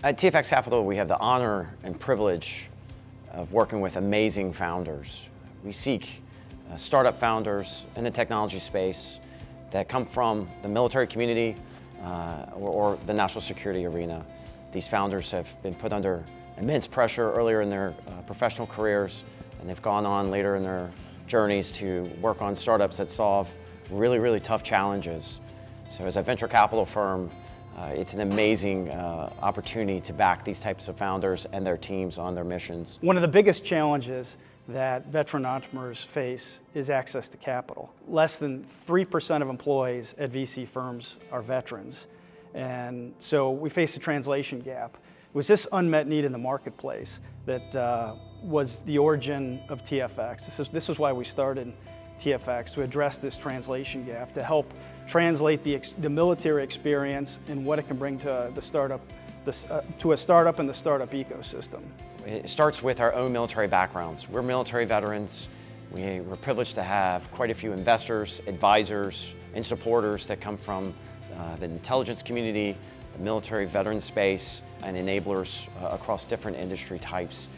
At TFX Capital, we have the honor and privilege of working with amazing founders. We seek startup founders in the technology space that come from the military community or the national security arena. These founders have been put under immense pressure earlier in their professional careers, and they've gone on later in their journeys to work on startups that solve really, really tough challenges. So as a venture capital firm, it's an amazing opportunity to back these types of founders and their teams on their missions. One of the biggest challenges that veteran entrepreneurs face is access to capital. Less than 3% of employees at VC firms are veterans. And so we face a translation gap. It was this unmet need in the marketplace that was the origin of TFX. This is why we started TFX, to address this translation gap, to help translate the military experience and what it can bring to the startup, to a startup and the startup ecosystem. It starts with our own military backgrounds. We're military veterans. We're privileged to have quite a few investors, advisors, and supporters that come from the intelligence community, the military veteran space, and enablers across different industry types.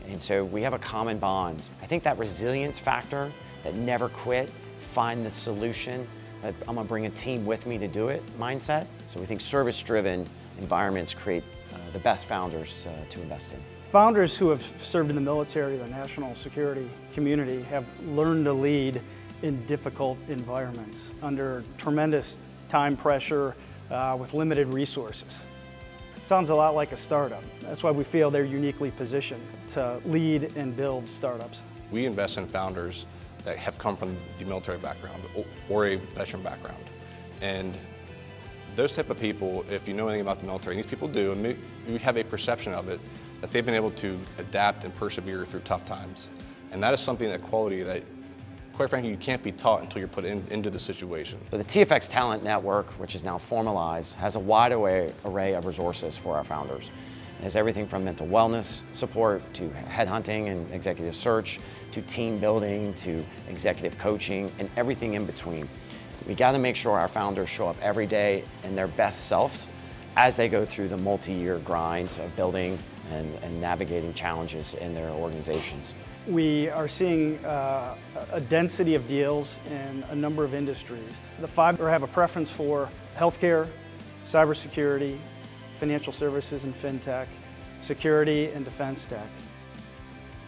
And so we have a common bond. I think that resilience factor, that never quit, find the solution, but I'm gonna bring a team with me to do it mindset. So we think service-driven environments create the best founders to invest in. Founders who have served in the military, the national security community, have learned to lead in difficult environments under tremendous time pressure with limited resources. Sounds a lot like a startup. That's why we feel they're uniquely positioned to lead and build startups. We invest in founders that have come from the military background or a veteran background. And those type of people, if you know anything about the military, and these people do, and you have a perception of it, that they've been able to adapt and persevere through tough times. And that is something, that quality that, quite frankly, you can't be taught until you're put into the situation. So the TFX Talent Network, which is now formalized, has a wide array of resources for our founders. It has everything from mental wellness support to headhunting and executive search to team building to executive coaching and everything in between. We got to make sure our founders show up every day in their best selves as they go through the multi-year grinds of building and navigating challenges in their organizations. We are seeing a density of deals in a number of industries. The five have a preference for healthcare, cybersecurity, financial services and fintech, security and defense tech.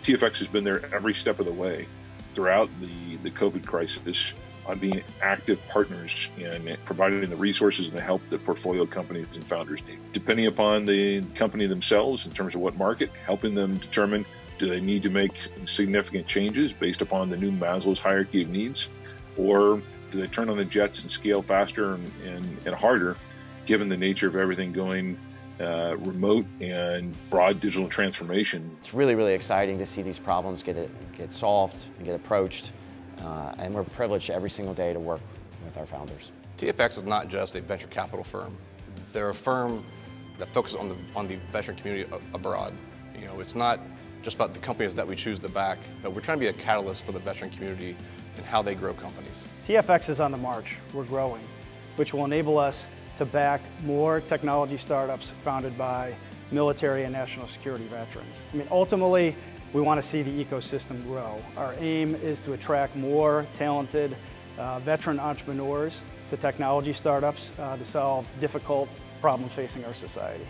TFX has been there every step of the way throughout the COVID crisis on being active partners in providing the resources and the help that portfolio companies and founders need. Depending upon the company themselves in terms of what market, helping them determine, do they need to make significant changes based upon the new Maslow's hierarchy of needs, or do they turn on the jets and scale faster and harder, given the nature of everything going remote and broad digital transformation? It's really, really exciting to see these problems get solved and get approached, and we're privileged every single day to work with our founders. TFX is not just a venture capital firm. They're a firm that focuses on the veteran community abroad. You know, it's not just about the companies that we choose to back, but we're trying to be a catalyst for the veteran community and how they grow companies. TFX is on the march. We're growing, which will enable us to back more technology startups founded by military and national security veterans. I mean, ultimately, we want to see the ecosystem grow. Our aim is to attract more talented veteran entrepreneurs to technology startups to solve difficult problems facing our society.